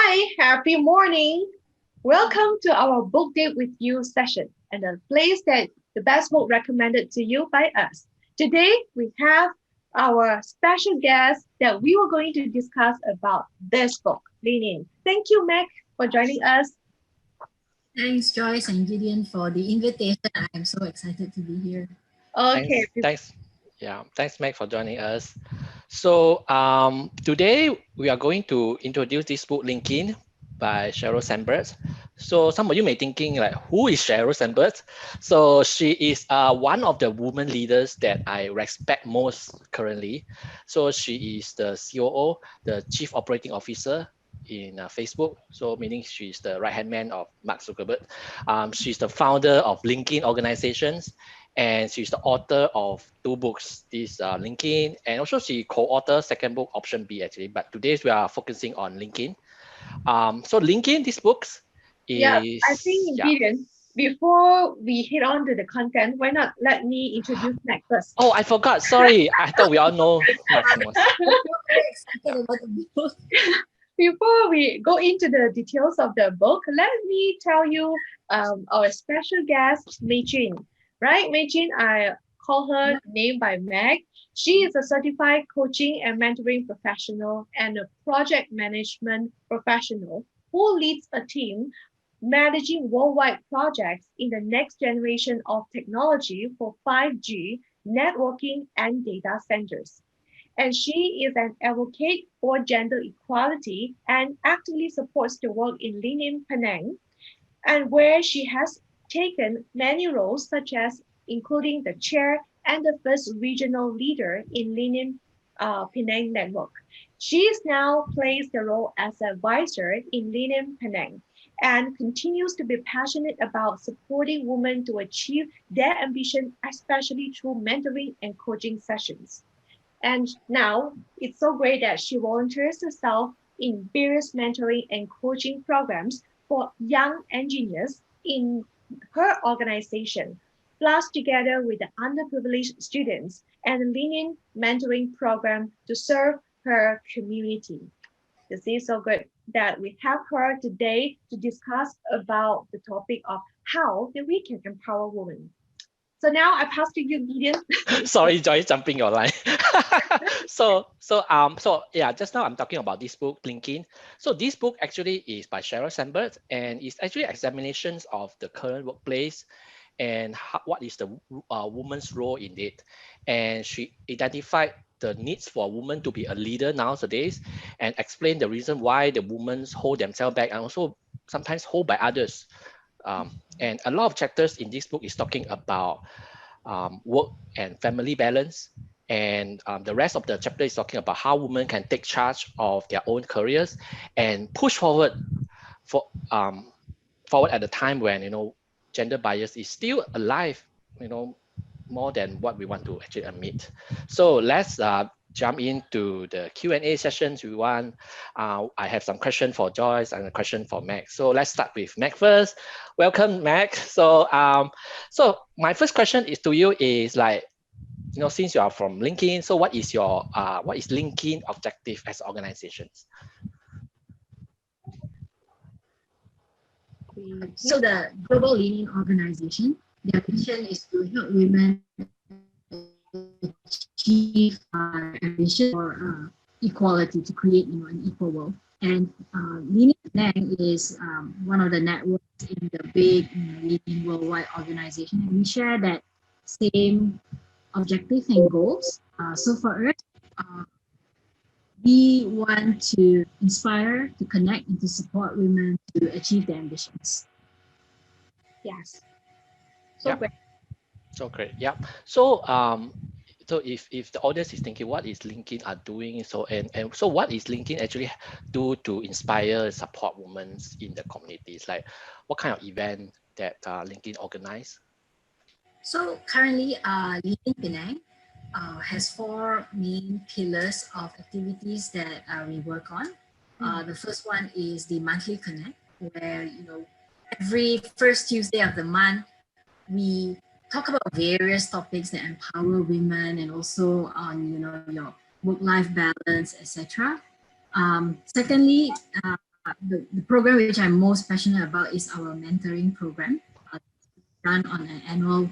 Hi, happy morning. Welcome to our book date with you session and a place that the best book recommended to you by us. Today we have our special guest that we were going to discuss about this book, Lenin. Thank you, Meg, for joining us. Thanks, Joyce and Gideon, for the invitation. I am so excited to be here. Okay. Thanks, Meg, for joining us. So today we are going to introduce this book, LinkedIn, by Sheryl Sandberg. So some of you may thinking like, who is Sheryl Sandberg? So she is one of the women leaders that I respect most currently. So she is the COO, the Chief Operating Officer in Facebook. So meaning she's the right-hand man of Mark Zuckerberg. She's the founder of LinkedIn organizations, and she's the author of 2 books, this LinkedIn, and also she co-authored second book, Option B actually, but today we are focusing on LinkedIn. So LinkedIn, these books is, I think, Gideon, before we hit on to the content, why not let me introduce Meg first? Oh, I forgot, sorry. I thought we all know Maximus. Very excited about the book. Before we go into the details of the book, let me tell you our special guest, Mei Chuin. Right, Mei Chuin, I call her name by Meg. She is a certified coaching and mentoring professional and a project management professional who leads a team managing worldwide projects in the next generation of technology for 5G, networking, and data centers. And she is an advocate for gender equality and actively supports the work in Lenin Penang, and where she has taken many roles, such as including the chair and the first regional leader in Lenin Penang Network. She is now plays the role as an advisor in Lenin Penang and continues to be passionate about supporting women to achieve their ambition, especially through mentoring and coaching sessions. And now it's so great that she volunteers herself in various mentoring and coaching programs for young engineers in her organization, plus together with the underprivileged students and leading mentoring program to serve her community. This is so good that we have her today to discuss about the topic of how that we can empower women. So now I pass to you, Gideon. Sorry, Joyce, jumping your line. Just now I'm talking about this book, LinkedIn. So this book actually is by Sheryl Sandberg, and it's actually examinations of the current workplace and what is the woman's role in it. And she identified the needs for a woman to be a leader nowadays and explain the reason why the women hold themselves back and also sometimes hold by others. And a lot of chapters in this book is talking about work and family balance. And the rest of the chapter is talking about how women can take charge of their own careers and push forward forward at the time when gender bias is still alive, more than what we want to actually admit. So let's jump into the Q&A sessions we want. I have some question for Joyce and a question for Meg. So let's start with Meg first. Welcome, Meg. So my first question is to you is like, since you are from LinkedIn, so what is LinkedIn objective as organizations? So the Global Leading Organization, their mission is to help women achieve ambition for equality, to create an equal world. And Leading Penang is one of the networks in the big leading worldwide organization, and we share that same objective and goals. So for us, we want to inspire, to connect, and to support women to achieve their ambitions. Yes. So great. Yeah. So so if the audience is thinking what is LinkedIn are doing, so so what is LinkedIn actually do to inspire, support women in the communities? Like what kind of event that LinkedIn organize? So currently, Leading Penang has 4 main pillars of activities that we work on. The first one is the monthly connect, where every first Tuesday of the month we talk about various topics that empower women and also on your work-life balance, etc. Secondly, the program which I'm most passionate about is our mentoring program, done on an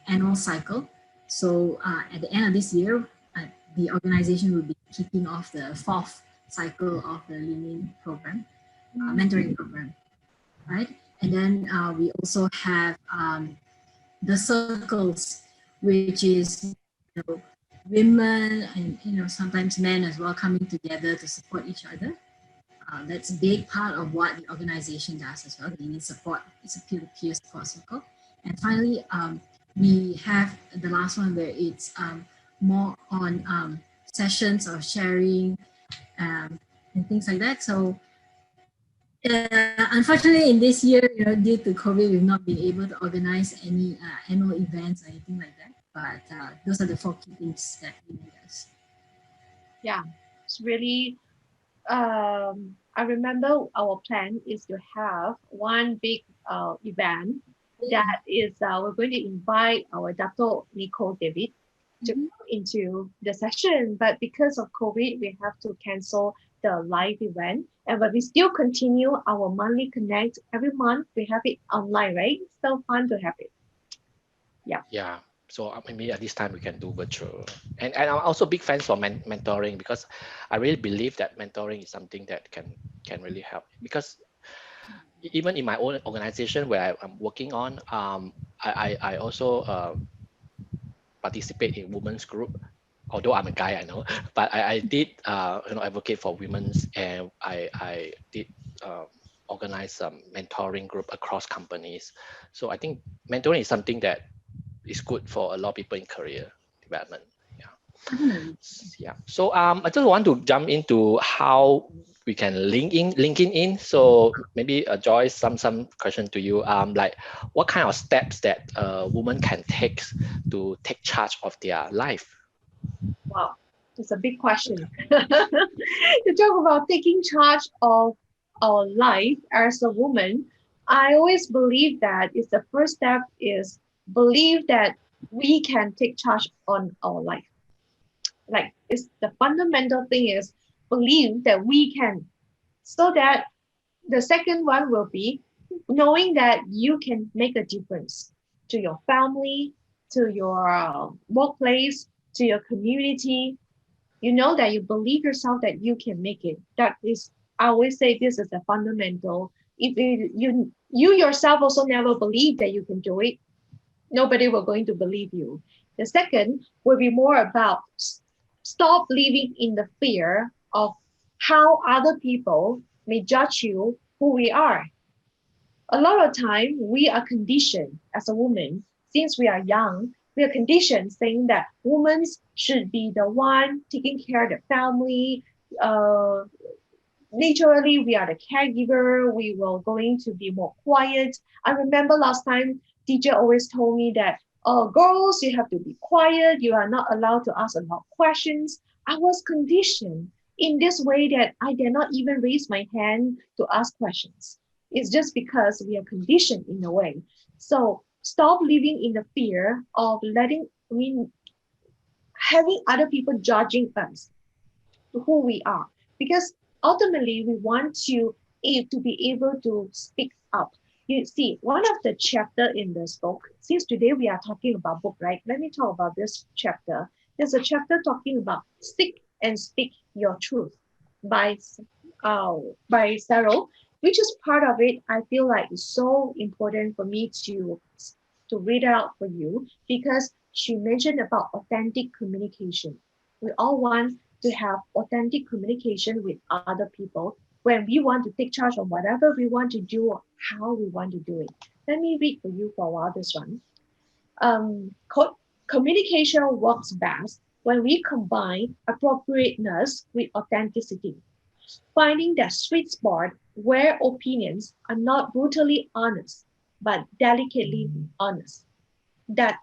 annual cycle. So at the end of this year, the organization will be kicking off the fourth cycle of the Lean program, mentoring program, right? And then we also have the circles, which is women and sometimes men as well coming together to support each other. That's a big part of what the organization does as well. They need support. It's a peer-to-peer support circle. And finally, we have the last one where it's more on sessions of sharing and things like that. So unfortunately, in this year, due to COVID, we've not been able to organize any annual events or anything like that. But those are the 4 key things that we does. Yeah, it's really. I remember our plan is to have one big event that is we're going to invite our Dato Nicole David to come into the session, but because of COVID, we have to cancel the live event. But we still continue our monthly connect every month. We have it online, right? It's so fun to have it. Yeah. So maybe at this time we can do virtual. And I'm also big fans for mentoring, because I really believe that mentoring is something that can really help. Because even in my own organization where I'm working on, I also participate in women's group. Although I'm a guy, I know, but I did advocate for women's, and I did organize some mentoring group across companies. So I think mentoring is something that is good for a lot of people in career development. Yeah. So I just want to jump into how we can link in. So maybe Joyce, some question to you. Like what kind of steps that a woman can take to take charge of their life? Wow, it's a big question. To talk about taking charge of our life as a woman, I always believe that it's the first step is believe that we can take charge on our life. Like it's the fundamental thing is believe that we can. So that the second one will be knowing that you can make a difference to your family, to your workplace, to your community. You know that you believe yourself that you can make it. That is, I always say this is a fundamental. If you yourself also never believe that you can do it, nobody will going to believe you. The second will be more about stop living in the fear of how other people may judge you who we are. A lot of time we are conditioned as a woman since we are young. We are conditioned saying that women should be the one taking care of the family. Uh, Naturally, we are the caregiver. We were going to be more quiet. I remember last time teacher always told me that, oh, girls, you have to be quiet. You are not allowed to ask a lot of questions. I was conditioned in this way that I dare not even raise my hand to ask questions. It's just because we are conditioned in a way. So stop living in the fear of having other people judging us to who we are, because ultimately we want to be able to speak up. You see, one of the chapter in this book, since today we are talking about book, right? Let me talk about this chapter. There's a chapter talking about Seek and Speak Your Truth by Sheryl, which is part of it. I feel like it's so important for me to read out for you because she mentioned about authentic communication. We all want to have authentic communication with other people when we want to take charge of whatever we want to do or how we want to do it. Let me read for you for a while this one. Communication works best when we combine appropriateness with authenticity, finding that sweet spot where opinions are not brutally honest, but delicately honest. That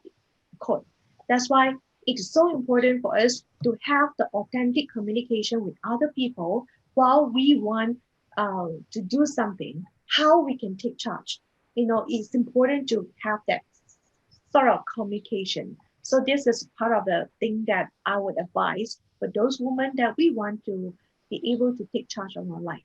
quote. That's why it's so important for us to have the authentic communication with other people while we want to do something, how we can take charge. It's important to have that sort of communication. So this is part of the thing that I would advise for those women that we want to be able to take charge of our life.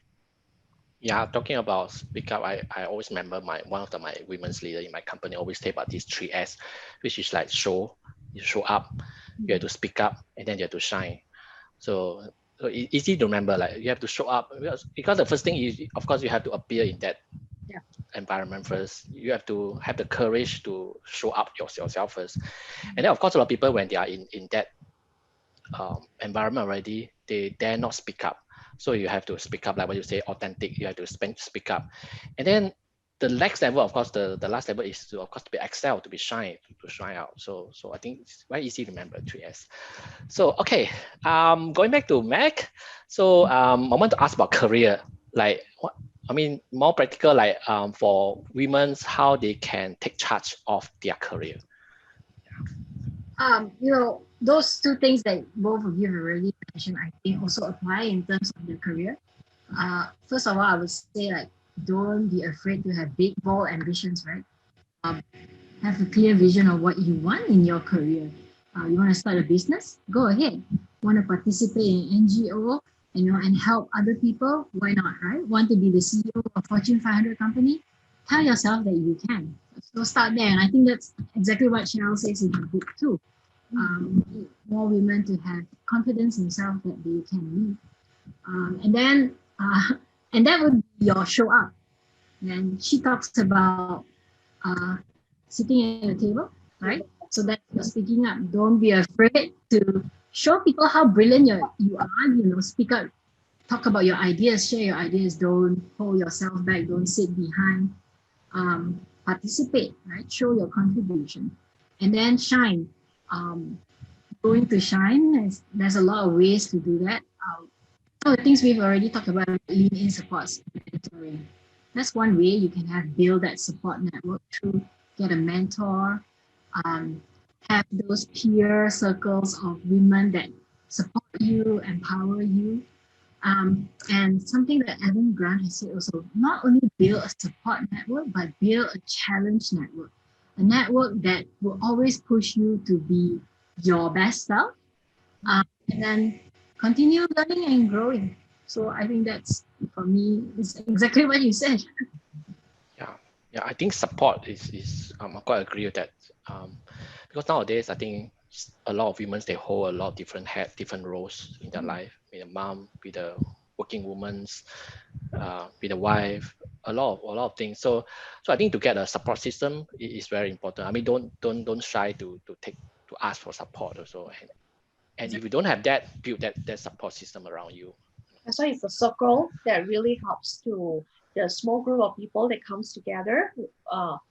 Yeah, talking about speak up, I always remember one of my women's leader in my company always say about these 3S, which is like you show up, you have to speak up, and then you have to shine. So, easy to remember, like you have to show up because the first thing is, of course, you have to appear in that Yeah. environment first. You have to have the courage to show up yourself first. And then, of course, a lot of people, when they are in that environment already, they dare not speak up. So you have to speak up, like what you say, authentic. You have to speak up. And then the next level, of course, the last level is to, of course, to be excel, to be shine, to shine out. So I think it's very easy to remember 3S. So okay, going back to Mac. So I want to ask about career. Like what I mean, more practical, like for women's, how they can take charge of their career. Those two things that both of you have already mentioned, I think also apply in terms of their career. First of all, I would say, like, don't be afraid to have big, bold ambitions, right? Have a clear vision of what you want in your career. You want to start a business? Go ahead. Want to participate in NGO, and help other people? Why not, right? Want to be the CEO of a Fortune 500 company? Tell yourself that you can. So start there. And I think that's exactly what Sheryl says in her book too. More women to have confidence in themselves that they can lead. And that would be your show up. And she talks about sitting at a table, right? So that you're speaking up. Don't be afraid to show people how brilliant you are. Speak up, talk about your ideas, share your ideas. Don't hold yourself back. Don't sit behind. Participate, right? Show your contribution, and then shine. Going to shine. There's a lot of ways to do that. Some of the things we've already talked about, lean in supports, mentoring. That's one way you can build that support network through get a mentor, have those peer circles of women that support you, empower you. And something that Evan Grant has said also, not only build a support network, but build a challenge network. A network that will always push you to be your best self. And then continue learning and growing. So I think that's, for me, is exactly what you said. Yeah, I think support is I quite agree with that. Because nowadays I think a lot of women, they hold a lot of different roles in their life. Be a mom, be the working woman, be the wife, a lot of things. So I think to get a support system is very important. I mean, don't shy to ask for support also. And if you don't have that, build that support system around you. That's why it's a circle that really helps to the small group of people that comes together.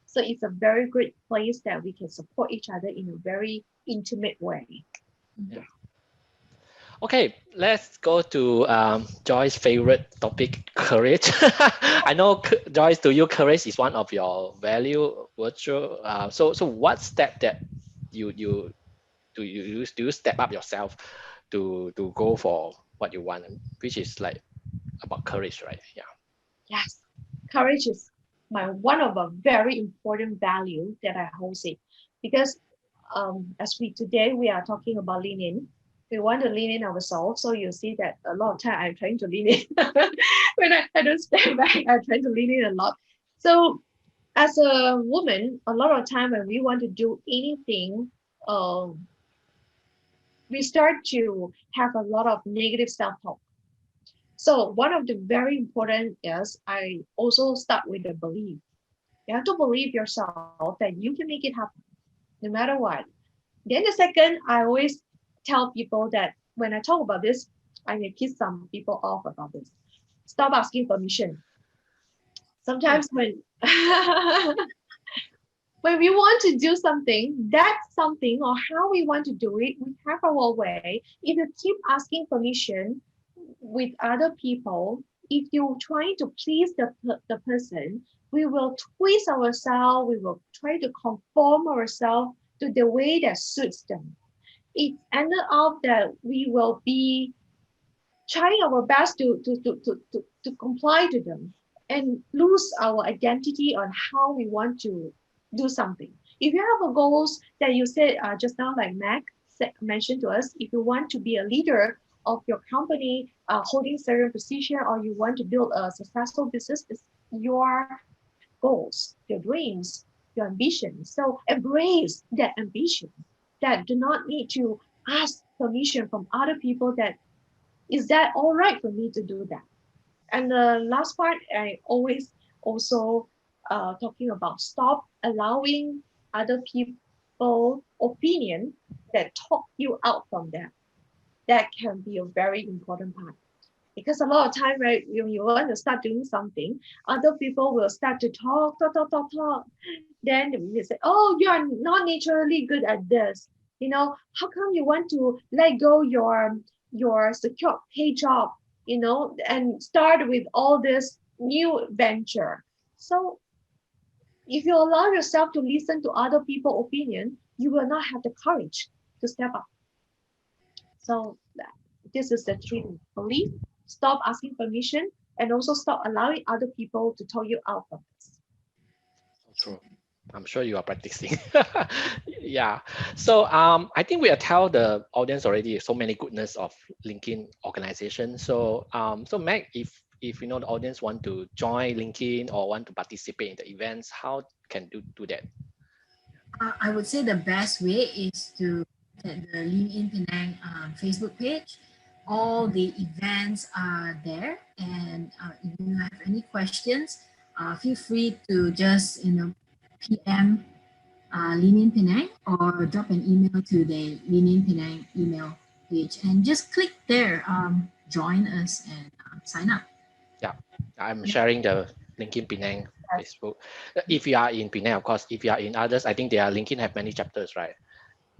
So it's a very great place that we can support each other in a very intimate way. Yeah. Okay, let's go to Joy's favorite topic, courage. I know, Joyce, to you, courage is one of your value virtue. So what step that you do you step up yourself to go for what you want, which is like about courage, right? Yeah. Yes, courage is one of a very important value that I hold it, because as today we are talking about leaning. We want to lean in ourselves. So you see that a lot of time I'm trying to lean in. When I don't step back, I'm trying to lean in a lot. So as a woman, a lot of time when we want to do anything, we start to have a lot of negative self-talk. So one of the very important is I also start with the belief. You have to believe yourself that you can make it happen no matter what. Then the second, I always tell people that when I talk about this, I may piss some people off about this. Stop asking permission. Sometimes when when we want to do something, that's something or how we want to do it, we have our way. If you keep asking permission with other people, if you're trying to please the person, we will twist ourselves, we will try to conform ourselves to the way that suits them. It ended up that we will be trying our best to comply to them and lose our identity on how we want to do something. If you have a goals that you said just now, like Mac mentioned to us, if you want to be a leader of your company, holding certain position or you want to build a successful business, it's your goals, your dreams, your ambition. So embrace that ambition that do not need to ask permission from other people that is that all right for me to do that. And the last part, I always also talking about stop allowing other people opinion that talk you out from that. That can be a very important part because a lot of time, right, when you want to start doing something, other people will start to talk. Then they say, oh, you are not naturally good at this. How come you want to let go your secure pay job, and start with all this new venture? So if you allow yourself to listen to other people's opinion, you will not have the courage to step up. So this is the three things. Believe, stop asking permission, and also stop allowing other people to tell you out from this. True. I'm sure you are practicing. Yeah. So I think we have tell the audience already so many goodness of LinkedIn organization. So so Meg, if the audience want to join LinkedIn or want to participate in the events, how can do that? I would say the best way is to get the LinkedIn Penang Facebook page. All the events are there, and if you have any questions, feel free to just PM LinkedIn Penang or drop an email to the LinkedIn Penang email page, and just click there, join us and sign up. Yeah, I'm sharing the LinkedIn Penang Facebook. If you are in Penang, of course. If you are in others, I think their LinkedIn have many chapters, right?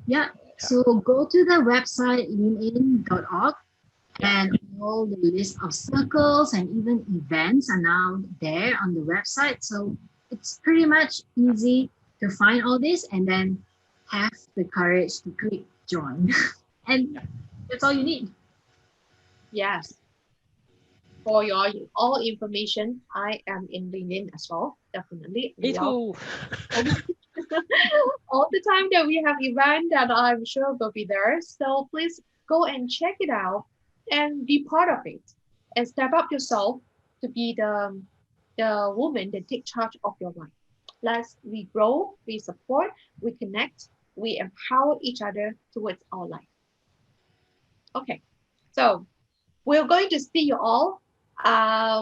Yeah. So go to the website linkedin.org, and all the list of circles and even events are now there on the website. So it's pretty much easy to find all this and then have the courage to click join. And that's all you need. Yes. For your all information, I am in LinkedIn as well. Definitely. Me too. All the time that we have event that I'm sure will be there. So please go and check it out and be part of it and step up yourself to be the woman that take charge of your life. We grow, we support, we connect, we empower each other towards our life. Okay, so we're going to see you all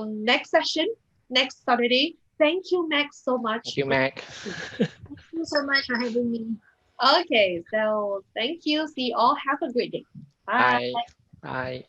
next session, next Saturday. Thank you, Max, so much. Thank you, Meg. Thank you so much for having me. Okay, so thank you. See you all. Have a great day. Bye. Bye. Bye.